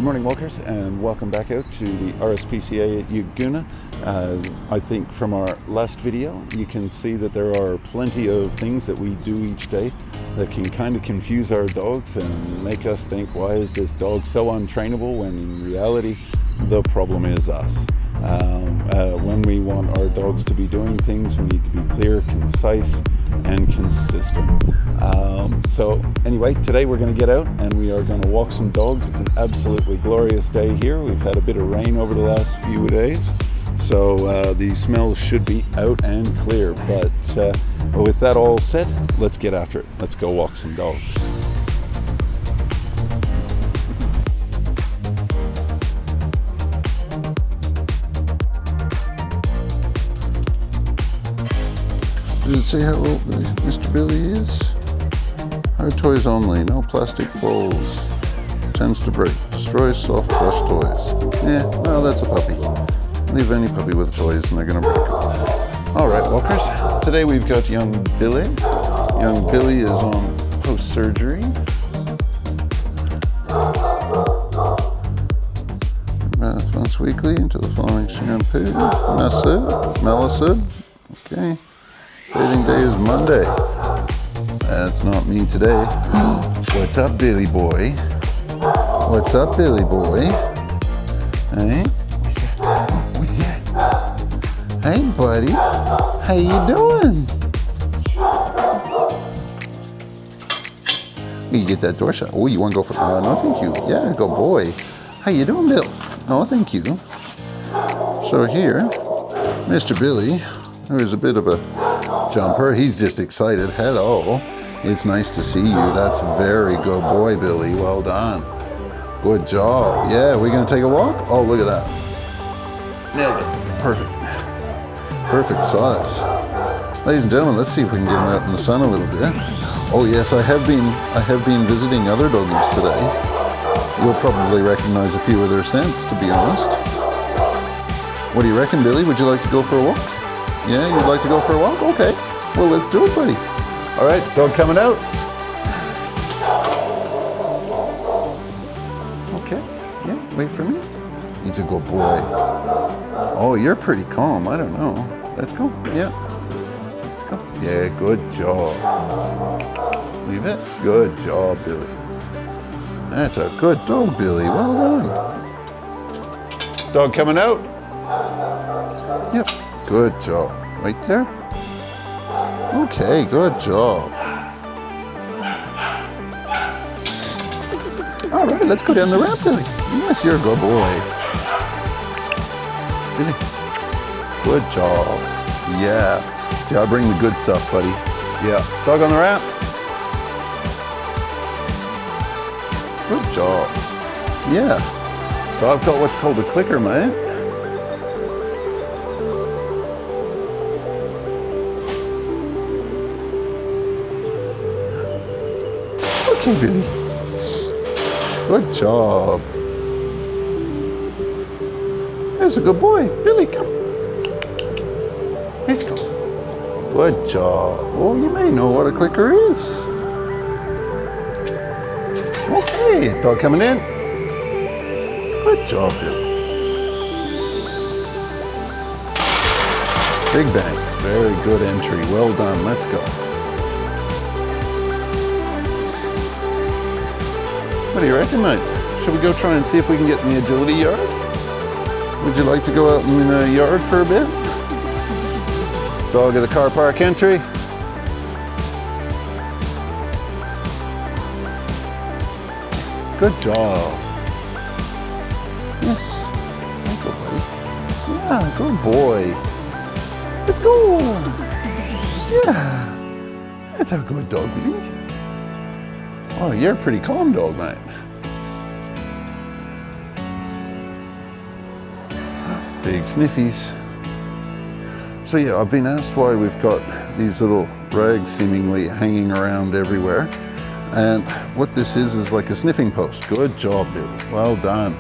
morning, walkers, and welcome back out to the RSPCA at Yagoona. I think from our last video you can see that there are plenty of things that we do each day that can kind of confuse our dogs and make us think, why is this dog so untrainable, when in reality the problem is us. When we want our dogs to be doing things, we need to be clear, concise, and consistent. So anyway, today we're going to get out and we are going to walk some dogs. It's an absolutely glorious day here. We've had a bit of rain over the last few days, so the smells should be out and clear. But with that all said, let's get after it. Let's go walk some dogs. Does it say how old Mr. Billy is? Hard toys only, no plastic bowls. Tends to break. Destroys soft plush toys. Well, that's a puppy. Leave any puppy with toys and they're gonna break. Alright, walkers. Today we've got young Billy. Young Billy is on post-surgery. Bath once weekly into the following shampoo. Melisib. Okay. Bathing day is Monday. That's not me today. What's up, Billy boy? What's up, Billy boy? Hey? What's that? Hey, buddy. How you doing? You get that door shut. Oh, you want to go for? No, thank you. Yeah, go boy. How you doing, Bill? No, thank you. So here, Mr. Billy, who is a bit of a jumper. He's just excited. Hello. It's nice to see you. That's very good boy, Billy. Well done. Good job. Yeah, we're going to take a walk? Oh, look at that. Nailed it. Perfect. Perfect size. Ladies and gentlemen, let's see if we can get him out in the sun a little bit. Oh yes, I have been visiting other doggies today. You'll probably recognize a few of their scents, to be honest. What do you reckon, Billy? Would you like to go for a walk? Yeah, you'd like to go for a walk? Okay. Well, let's do it, buddy. All right, dog coming out. Okay. Yeah, wait for me. He's a good boy. Oh, you're pretty calm. I don't know. Let's go. Yeah. Let's go. Yeah, good job. Leave it. Good job, Billy. That's a good dog, Billy. Well done. Dog coming out? Yep. Good job. Right there? Okay, good job. All right, let's go down the ramp, Billy. Yes, you're a good boy. Billy. Good job. Yeah. See, I'll bring the good stuff, buddy. Yeah. Dog on the ramp. Good job. Yeah. So I've got what's called a clicker, mate. Okay, Billy. Good job. That's a good boy. Billy, come. Let's go. Good job. Oh, you may know what a clicker is. Okay, dog coming in. Good job, Billy. Big bangs. Very good entry. Well done. Let's go. What do you reckon, mate? Should we go try and see if we can get in the agility yard? Would you like to go out in the yard for a bit? Dog of the car park entry. Good job. Yes. Go, buddy. Yeah, good boy. Let's go. Yeah. That's a good dog, Billy. Oh, you're a pretty calm dog, mate. Big sniffies. So yeah, I've been asked why we've got these little rags seemingly hanging around everywhere. And what this is like a sniffing post. Good job, Billy. Well done.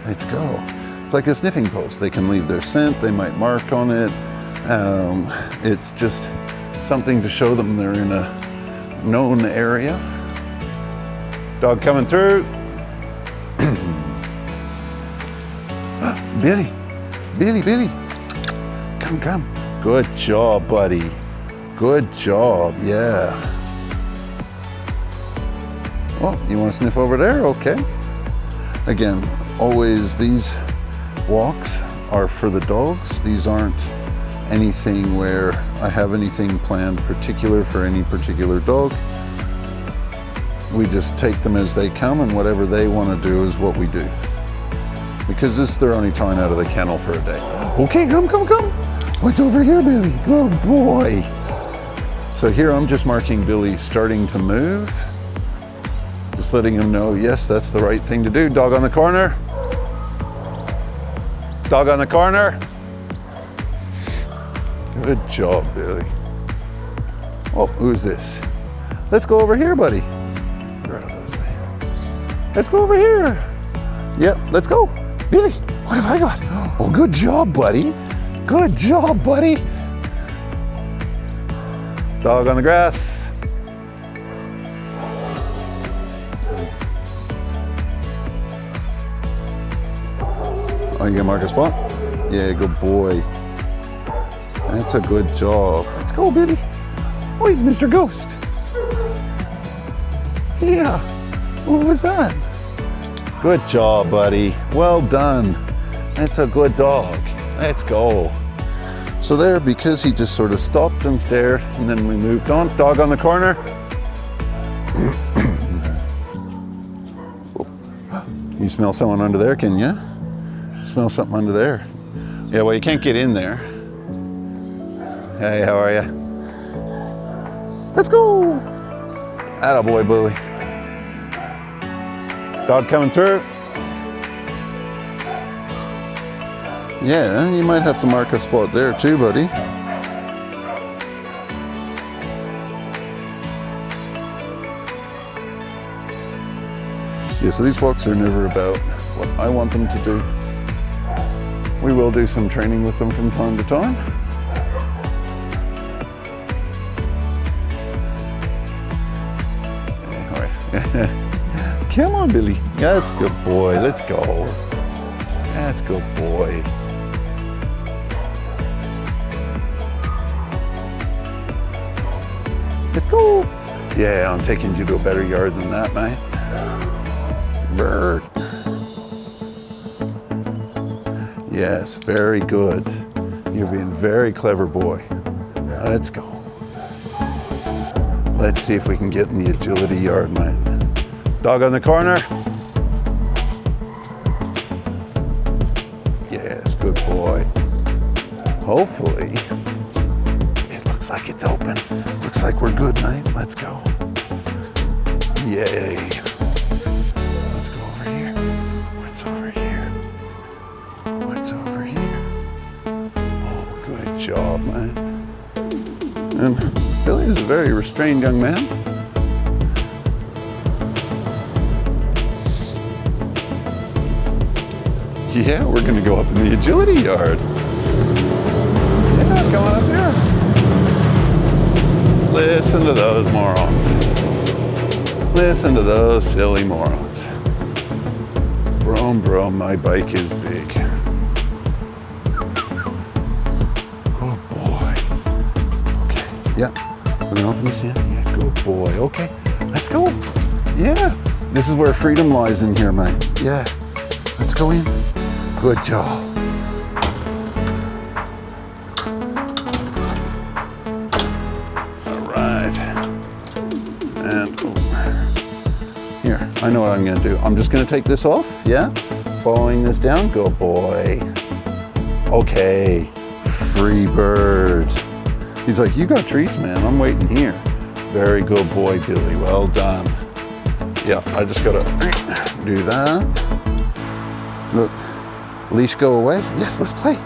Let's go. It's like a sniffing post. They can leave their scent. They might mark on it. It's just something to show them they're in a known area. Dog coming through. Billy, Billy. Come. Good job, buddy. Good job, yeah. Oh, you want to sniff over there? Okay. Again, always these walks are for the dogs. These aren't anything where I have anything planned particular for any particular dog. We just take them as they come, and whatever they want to do is what we do. Because this is their only time out of the kennel for a day. Okay, come. What's over here, Billy? Good boy. So here I'm just marking Billy starting to move. Just letting him know, yes, that's the right thing to do. Dog on the corner. Dog on the corner. Good job, Billy. Oh, who's this? Let's go over here, buddy. Let's go over here. Yep, let's go. Billy, what have I got? Oh, good job, buddy. Good job, buddy. Dog on the grass. Oh, you gonna mark a spot? Yeah, good boy. That's a good job. Let's go, Billy. Oh, he's Mr. Ghost. Yeah. What was that? Good job, buddy. Well done. That's a good dog. Let's go. So there, because he just sort of stopped and stared, and then we moved on. Dog on the corner. You smell someone under there, can you? Smell something under there. Yeah, well, you can't get in there. Hey, how are you? Let's go. Attaboy, Billy. Dog coming through. Yeah, you might have to mark a spot there too, buddy. Yeah, so these walks are never about what I want them to do. We will do some training with them from time to time. All right. Come on, Billy. That's a good boy. Let's go. That's a good boy. Let's go. Yeah, I'm taking you to a better yard than that, mate. Bird. Yes, very good. You're being very clever, boy. Let's go. Let's see if we can get in the agility yard, mate. Dog on the corner. Yes, good boy. Hopefully, it looks like it's open. Looks like we're good, mate. Let's go. Yay. Let's go over here. What's over here? What's over here? Oh, good job, man. And Billy is a very restrained young man. Yeah, we're gonna go up in the agility yard. Yeah, come on up here. Listen to those morons. Listen to those silly morons. Brom, my bike is big. Good boy. Okay, yeah. We're gonna open this in. Yeah, good boy. Okay, let's go. Yeah, this is where freedom lies in here, man. Yeah, let's go in. Good job. All right. And here, I know what I'm gonna do. I'm just gonna take this off, yeah? Following this down, good boy. Okay, free bird. He's like, you got treats, man. I'm waiting here. Very good boy, Billy. Well done. Yeah, I just gotta do that. Look. Leash go away? Yes, let's play.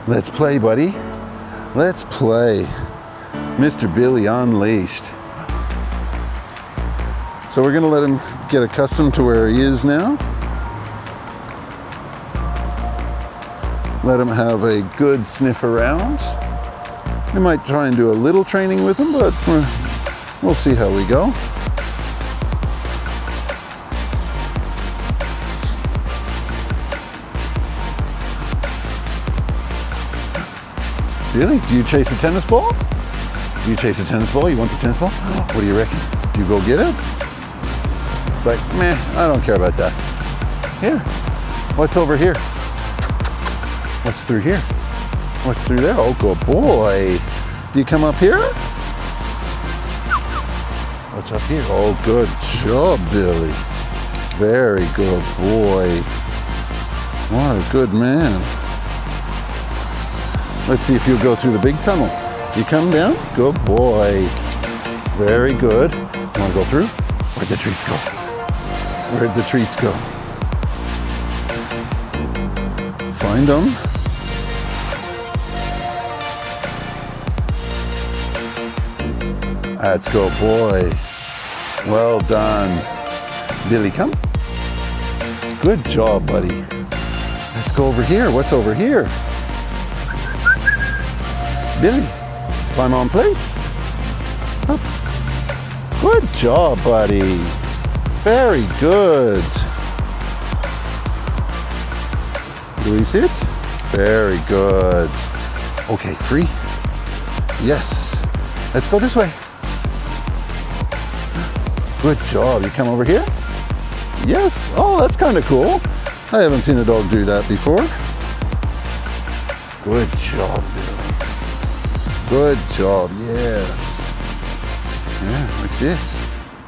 Let's play, buddy. Let's play. Mr. Billy unleashed. So we're gonna let him get accustomed to where he is now. Let him have a good sniff around. We might try and do a little training with him, but we'll see how we go. Billy, do you chase a tennis ball? Do you chase a tennis ball? You want the tennis ball? What do you reckon? Do you go get it? It's like, meh, I don't care about that. Here, what's over here? What's through here? What's through there? Oh, good boy. Do you come up here? What's up here? Oh, good job, Billy. Very good boy. What a good man. Let's see if you'll go through the big tunnel. You come down? Good boy. Very good. You want to go through? Where'd the treats go? Where'd the treats go? Find them. Let's go, boy. Well done. Billy, come. Good job, buddy. Let's go over here. What's over here? Billy, climb on place. Up. Good job, buddy. Very good. Do we see it? Very good. Okay, free? Yes. Let's go this way. Good job. You come over here? Yes. Oh, that's kind of cool. I haven't seen a dog do that before. Good job, Billy. Good job, yes. Yeah, what's this?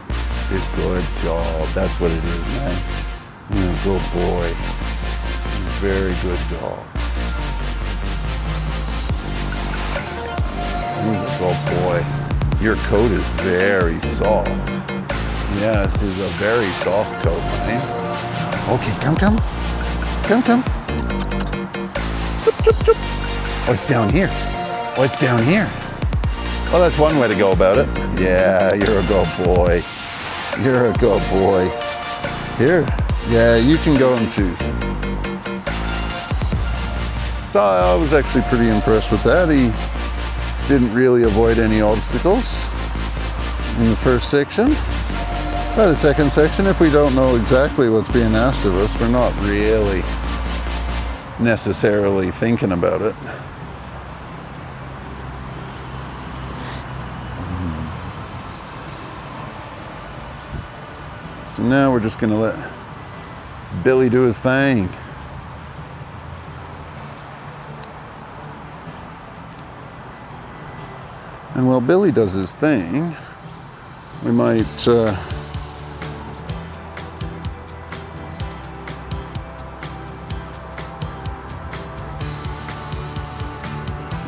What's this? Good job. That's what it is, man. Yeah, good boy. Very good dog. Good boy. Your coat is very soft. Yes, it's a very soft coat, man. Okay, come. Come. Chup, chup, chup. What's down here? What's down here? Well, that's one way to go about it. Yeah, you're a good boy. You're a good boy. Here, yeah, you can go and choose. So I was actually pretty impressed with that. He didn't really avoid any obstacles in the first section. By the second section, if we don't know exactly what's being asked of us, we're not really necessarily thinking about it. So now we're just going to let Billy do his thing. And while Billy does his thing, we might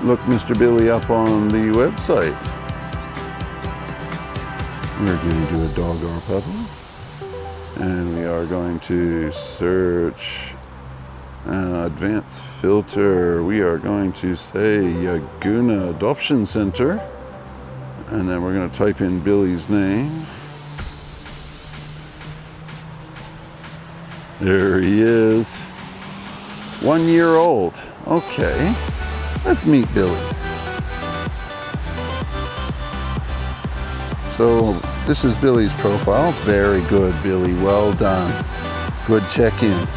look Mr. Billy up on the website. We're going to do a dog or a puppy. And we are going to search advanced filter. We are going to say Yagoona Adoption Center. And then we're going to type in Billy's name. There he is. 1 year old. Okay. Let's meet Billy. So this is Billy's profile. Very good, Billy. Well done. Good check-in.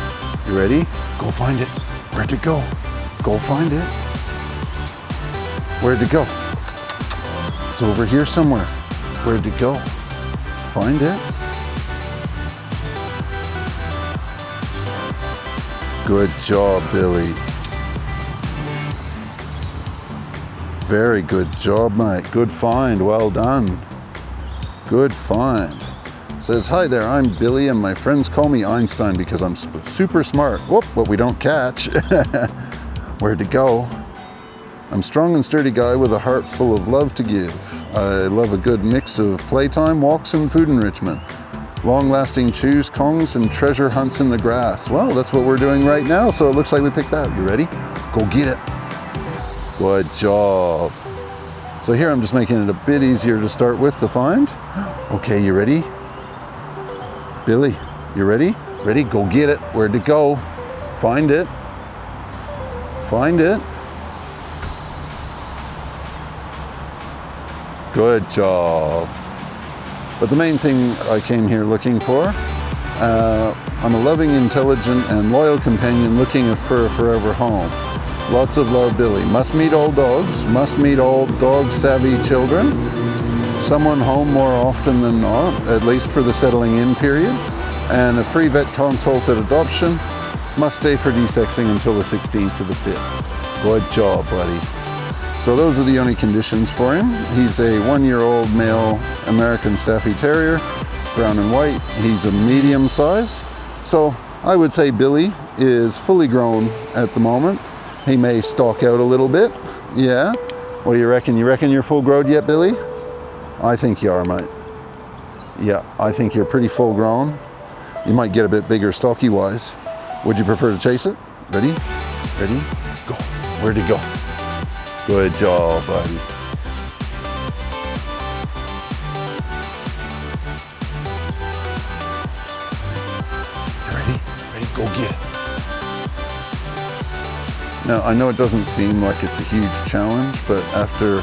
You ready? Go find it. Where'd it go? Go find it. Where'd it go? It's over here somewhere. Where'd it go? Find it. Good job, Billy. Very good job, mate. Good find. Well done. Good find. Says, hi there, I'm Billy and my friends call me Einstein because I'm super smart. Whoop, but we don't catch. Where'd it go? I'm a strong and sturdy guy with a heart full of love to give. I love a good mix of playtime, walks, and food enrichment. Long-lasting chews, kongs, and treasure hunts in the grass. Well, that's what we're doing right now, so it looks like we picked that. You ready? Go get it. Good job. So here I'm just making it a bit easier to start with to find. Okay, you ready? Billy, you ready? Ready? Go get it. Where'd it go? Find it. Find it. Good job. But the main thing I came here looking for, I'm a loving, intelligent, and loyal companion looking for a forever home. Lots of love, Billy. Must meet all dogs. Must meet all dog-savvy children. Someone home more often than not, at least for the settling in period. And a free vet consult at adoption. Must stay for desexing until the 16th of the 5th. Good job, buddy. So those are the only conditions for him. He's a 1-year-old male American Staffy Terrier, brown and white. He's a medium size. So I would say Billy is fully grown at the moment. He may stalk out a little bit. Yeah. What do you reckon? You reckon you're full grown yet, Billy? I think you are, mate. Yeah, I think you're pretty full grown. You might get a bit bigger stocky wise. Would you prefer to chase it? Ready? Ready? Go. Where'd he go? Good job, buddy. Ready? Ready? Go get it. Now, I know it doesn't seem like it's a huge challenge, but after...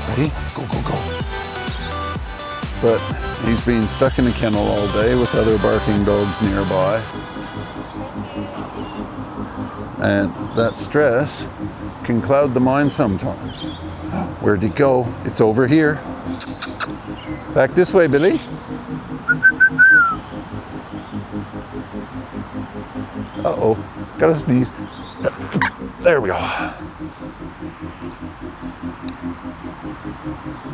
Ready? Go, go, go. But he's been stuck in a kennel all day with other barking dogs nearby. And that stress can cloud the mind sometimes. Where'd he go? It's over here. Back this way, Billy. Uh-oh, gotta sneeze. There we go.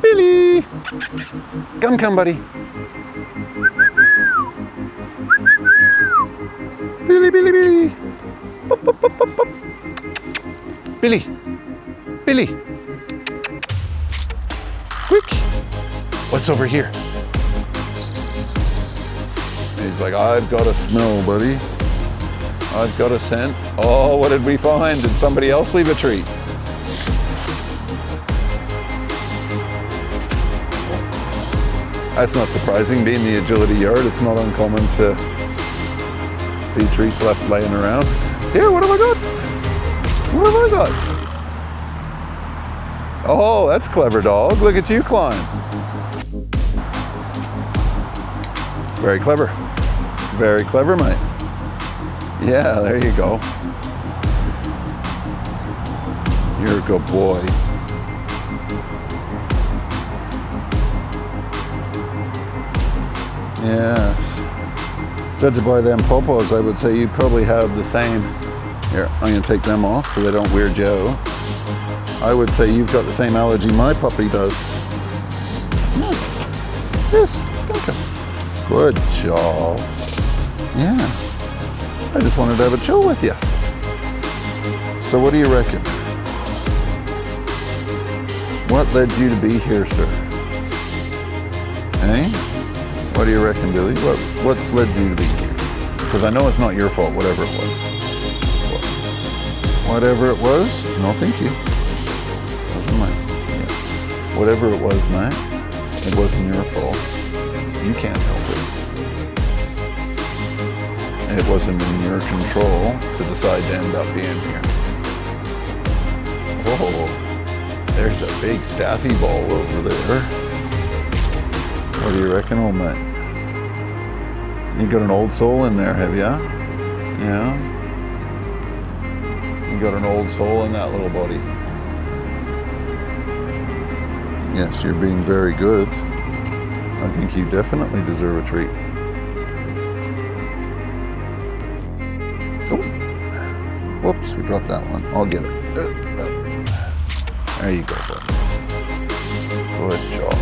Billy! Come, buddy. Billy. Pop, pop, pop, pop, pop. Billy. Quick. What's over here? He's like, I've got a smell, buddy. I've got a scent. Oh, what did we find? Did somebody else leave a treat? That's not surprising. Being the agility yard, it's not uncommon to see treats left laying around. Here, what have I got? What have I got? Oh, that's clever, dog. Look at you climb. Very clever. Very clever, mate. Yeah, there you go. You're a good boy. Yes. Judging by them popos, I would say you probably have the same. Here, I'm going to take them off so they don't weird you out. I would say you've got the same allergy my puppy does. Yes. Okay. Good job. Yeah. I just wanted to have a chill with you. So what do you reckon? What led you to be here, sir? Eh? What do you reckon, Billy? What's led you to be here? Because I know it's not your fault, whatever it was. Whatever it was? No, thank you. It wasn't mine. Yeah. Whatever it was, mate, it wasn't your fault. You can't help it. It wasn't in your control to decide to end up being here. Whoa, there's a big Staffy ball over there. What do you reckon, old mate? You got an old soul in there, have ya? Yeah? You got an old soul in that little body. Yes, you're being very good. I think you definitely deserve a treat. Oh. Whoops, we dropped that one. I'll get it. There you go, bud. Good job.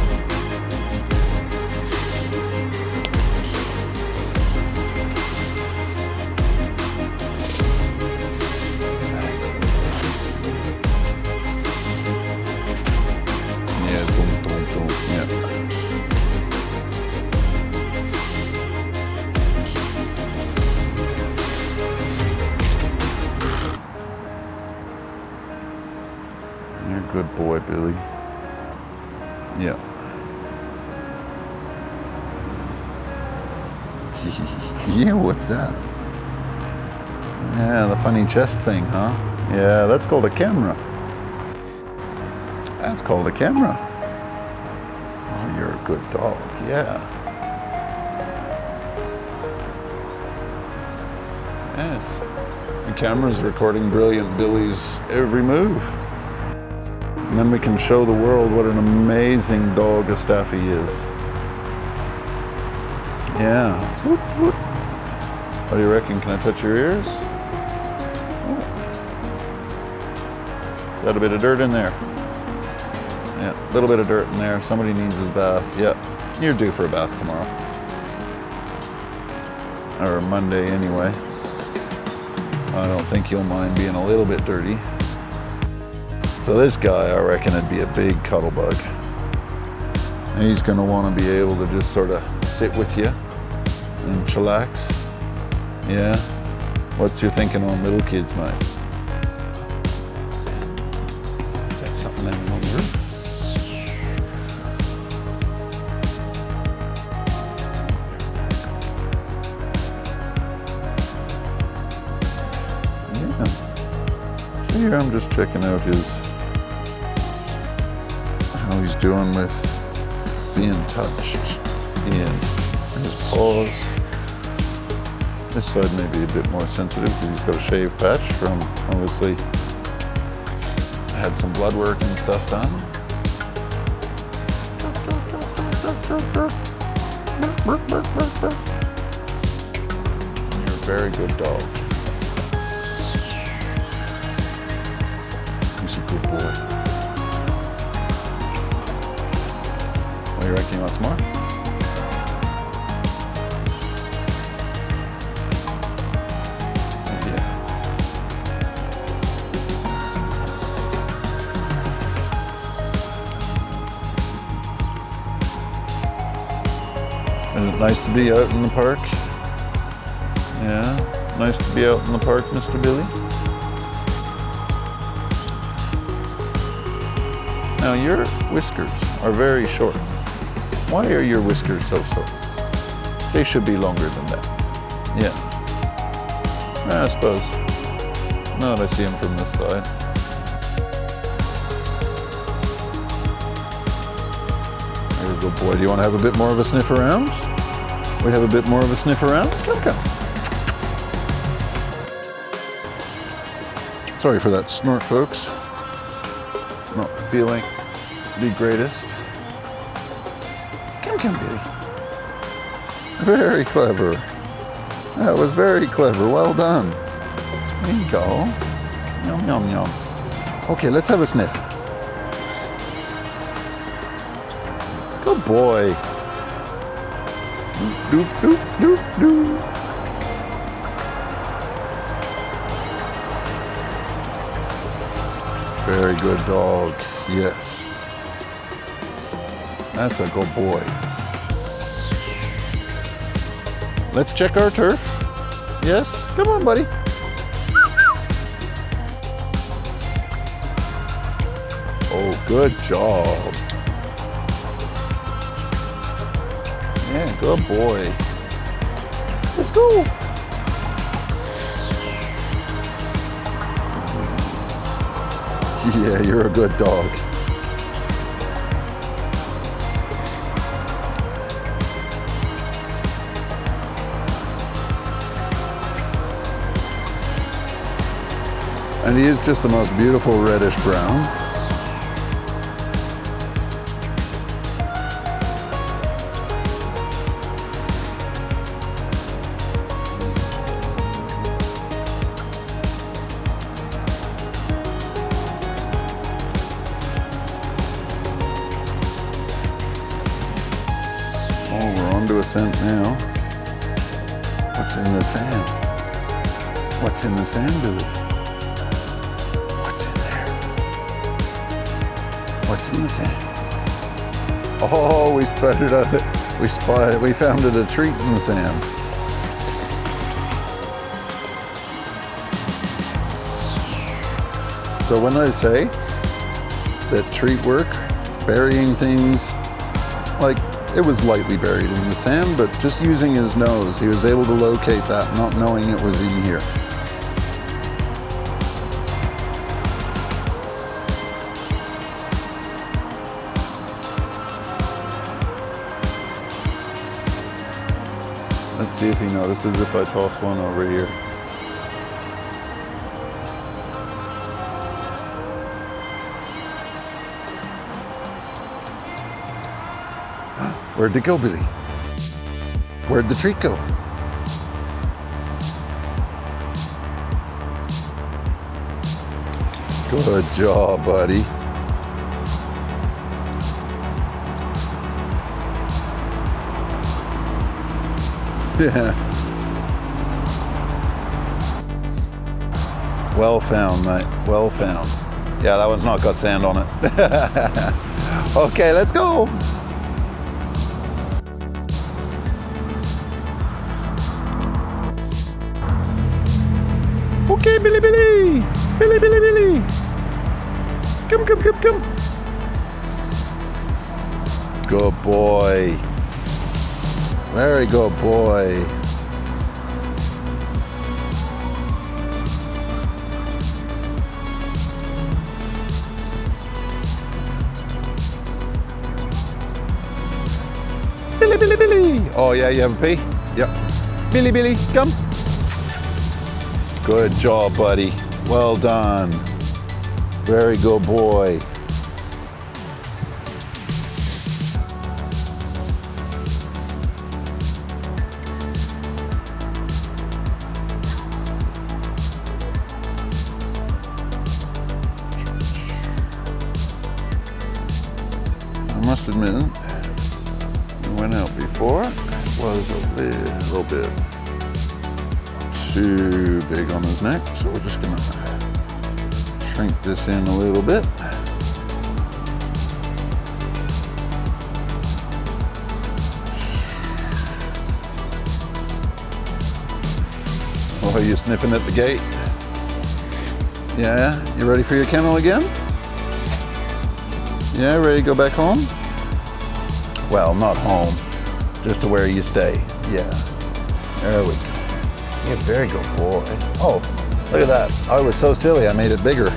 You're a good boy, Billy. Yeah. Yeah, what's that? Yeah, the funny chest thing, huh? Yeah, that's called a camera. That's called a camera. Oh, you're a good dog, yeah. Yes. The camera's recording Brilliant Billy's every move. And then we can show the world what an amazing dog a Staffy is. Yeah. Whoop, whoop. What do you reckon? Can I touch your ears? Oh. Got a bit of dirt in there. Yeah, a little bit of dirt in there. Somebody needs his bath. Yeah, you're due for a bath tomorrow. Or Monday anyway. I don't think you'll mind being a little bit dirty. So this guy, I reckon, would be a big cuddle bug. He's going to want to be able to just sort of sit with you and chillax. Yeah? What's your thinking on little kids, mate? Is that something landing on the roof? Yeah. So here I'm just checking out how he's doing with being touched in his paws. This side may be a bit more sensitive because he's got a shaved patch from, obviously, had some blood work and stuff done. You're a very good dog. He's a good boy. What do you reckon? You want some more? Isn't it nice to be out in the park? Yeah, nice to be out in the park, Mr. Billy. Now your whiskers are very short. Why are your whiskers so short? They should be longer than that. Yeah. I suppose. Now that I see them from this side. There we go, boy. Do you want to have a bit more of a sniff around? We have a bit more of a sniff around? Come, come. Sorry for that snort, folks. Not feeling the greatest. Come, Billy. Very clever. That was very clever. Well done. There you go. Yum, yum, yums. Okay, let's have a sniff. Good boy. Doop, doop, doop, doop. Very good dog. Yes. That's a good boy. Let's check our turf. Yes? Come on, buddy. Oh, good job. Yeah, good boy. Let's go. Yeah, you're a good dog. And he is just the most beautiful reddish brown. Oh, we're onto a scent now. What's in the sand? What's in the sand, Billy? What's in there? What's in the sand? Oh, we spotted it. We found it a treat in the sand. So when I say that treat work, burying things, like it was lightly buried in the sand, but just using his nose, he was able to locate that, not knowing it was in here. Let's see if he notices if I toss one over here. Where'd it go, Billy? Where'd the treat go? Good job, buddy. Yeah. Well found, mate. Well found. Yeah, that one's not got sand on it. Okay, let's go. Okay, Billy, Billy. Billy, Billy, Billy. Come, come, come, come. Good boy. Very good boy. Billy, Billy, Billy. Oh yeah, you have a pee? Yep. Billy, Billy, come. Good job, buddy. Well done. Very good boy. I must admit, we went out before. It was a little bit too big on his neck, so we're just gonna shrink this in a little bit. Oh, are you sniffing at the gate? Yeah, you ready for your kennel again? Yeah, ready to go back home? Well, not home, just to where you stay. Yeah, there we go. Yeah, very good boy. Oh, look at that. I was so silly, I made it bigger.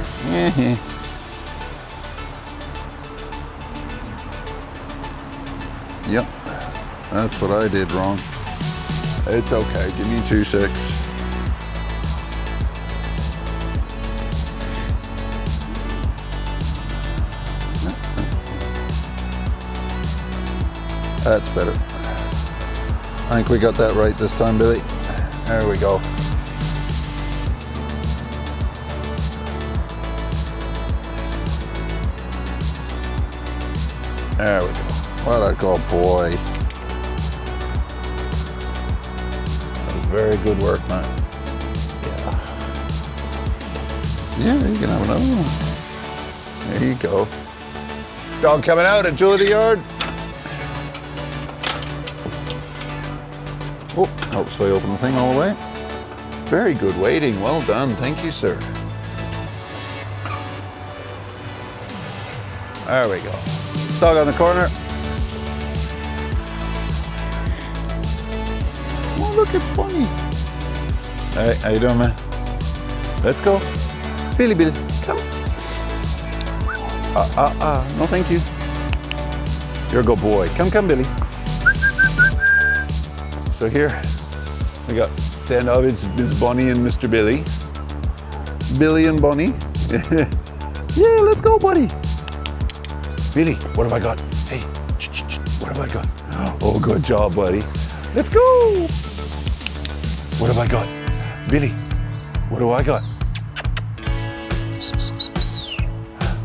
Yep, that's what I did wrong. It's okay, give me 2 6. That's better. I think we got that right this time, Billy. There we go. There we go. What a good boy. That was very good work, man. Yeah. Yeah, you can have another one. There you go. Dog coming out, agility yard. Oh, helps if I open the thing all the way. Very good waiting. Well done. Thank you, sir. There we go. Dog on the corner. Oh, look, it's funny. Hey, how you doing, man? Let's go. Billy, Billy, come. No, thank you. You're a good boy. Come, come, Billy. So here, we got standoff. It's Miss Bonnie and Mr. Billy. Billy and Bonnie. Yeah, let's go, buddy. Billy, what have I got? Hey, what have I got? Oh, good job, buddy. Let's go. What have I got? Billy, what do I got?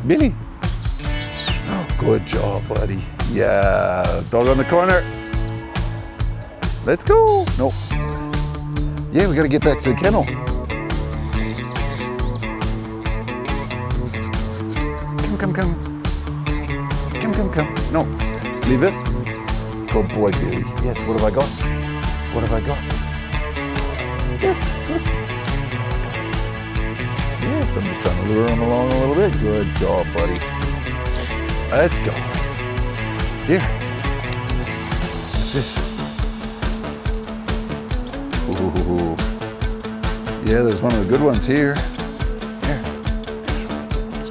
Billy. Good job, buddy. Yeah, dog on the corner. Let's go. Nope. Yeah, we gotta get back to the kennel. Come, come, come. Come, come, come. No, leave it. Good boy, Billy. Yes, what have I got? What have I got? Yes, I'm just trying to lure him along a little bit. Good job, buddy. Let's go. Here. What's this? Ooh. Yeah, there's one of the good ones here. Here.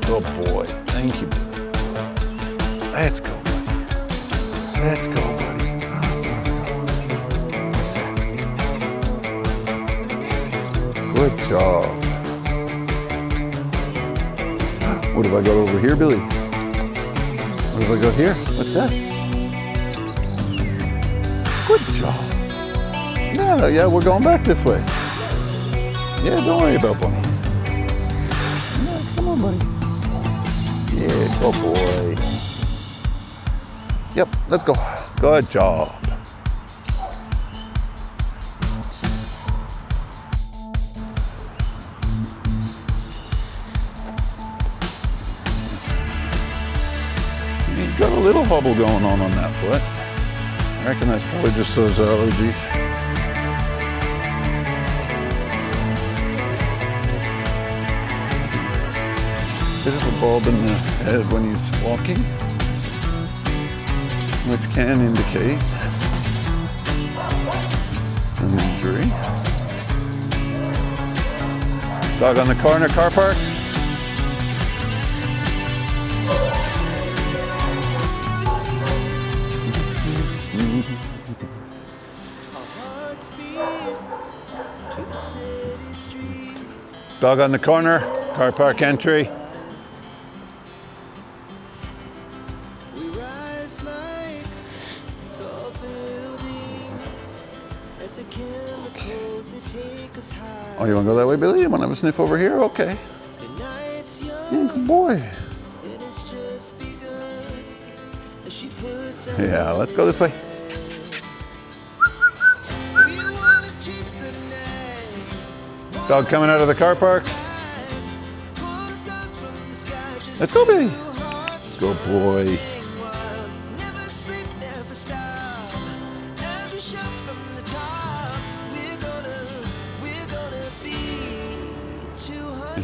Good boy. Thank you. Let's go, buddy. Let's go, buddy. What's that? Good job. What have I got over here, Billy? What have I got here? What's that? job. No, yeah, we're going back this way. Yeah, don't worry about Bunny. Yeah, come on, buddy. Yeah, good boy. Yep, let's go. Good job. You've got a little hobble going on that foot. I reckon that's probably just those allergies. Bit of a bulb in the head when he's walking, which can indicate an injury. Dog on the corner, car park. Dog on the corner, car park entry. Oh, you want to go that way, Billy? You want to have a sniff over here? Okay. Yeah, good boy. Yeah, let's go this way. Dog coming out of the car park. Let's go, Billy. Good boy.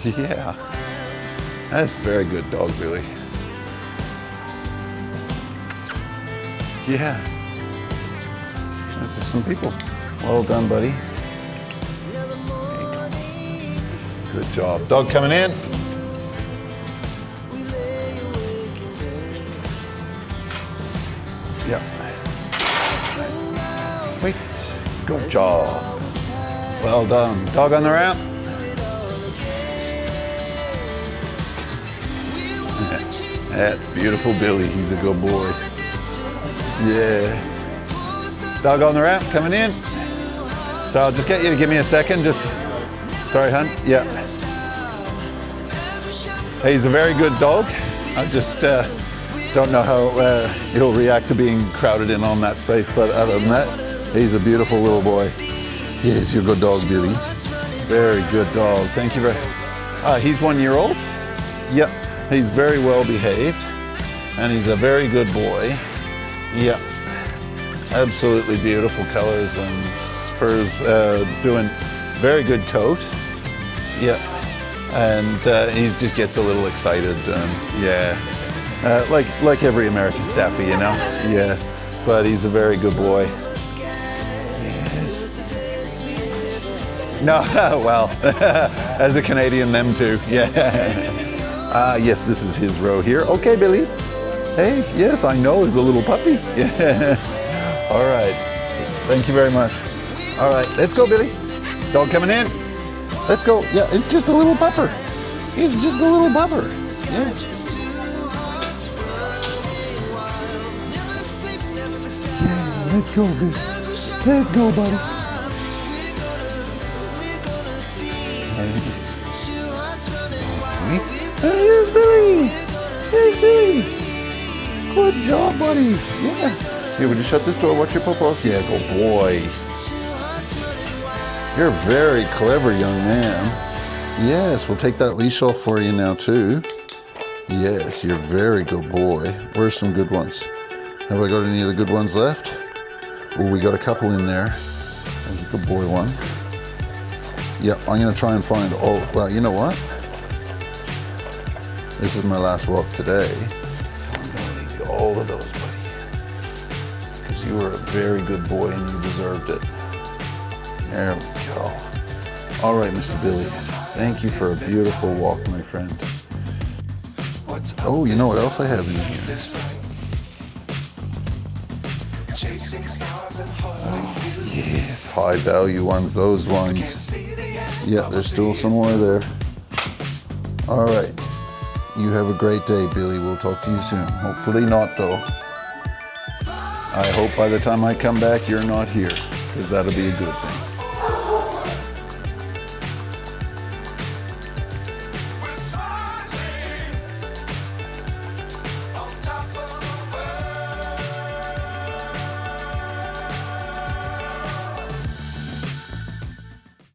Yeah, that's a very good dog, Billy. Yeah, that's just some people. Well done, buddy. Good job. Dog coming in. Yeah. Wait. Good job. Well done. Dog on the ramp. That's beautiful, Billy. He's a good boy. Yes. Dog on the ramp coming in. So I'll just get you to give me a second. Just, sorry, hon. Yeah. Hey, he's a very good dog. I just don't know how he'll react to being crowded in on that space. But other than that, he's a beautiful little boy. Yes, you're a good dog, Billy. Very good dog. Thank you very much. He's 1 year old. Yep. He's very well behaved, and he's a very good boy. Yeah, absolutely beautiful colors and furs, doing very good coat. Yeah, and he just gets a little excited. Yeah, like every American Staffy, you know. Yeah, but he's a very good boy. Yes. No, well, as a Canadian, them too. Yeah. Yes, this is his row here. Okay, Billy. Hey, yes, I know, he's a little puppy. Yeah. All right. Thank you very much. All right, let's go, Billy. Dog coming in. Let's go. Yeah, it's just a little pupper. He's just a little pupper. Yeah. Yeah, let's go, Billy. Let's go, buddy. Here's Billy! Here's Billy! Good job, buddy! Yeah. Here, would you shut this door? Watch your pupils? Yeah, good boy. You're a very clever young man. Yes, we'll take that leash off for you now, too. Yes, you're a very good boy. Where's some good ones? Have I got any of the good ones left? Oh, we got a couple in there. There's a good boy one. Yeah, I'm going to try and find all... Well, you know what? This is my last walk today, so I'm going to leave you all of those, buddy. Because you were a very good boy and you deserved it. There we go. All right, Mr. Billy. Thank you for a beautiful walk, my friend. Oh, you know what else I have in here? Oh, yes, high value ones, those ones. Yeah, there's still some more there. All right. You have a great day, Billy. We'll talk to you soon. Hopefully not, though. I hope by the time I come back, you're not here, because that'll be a good thing.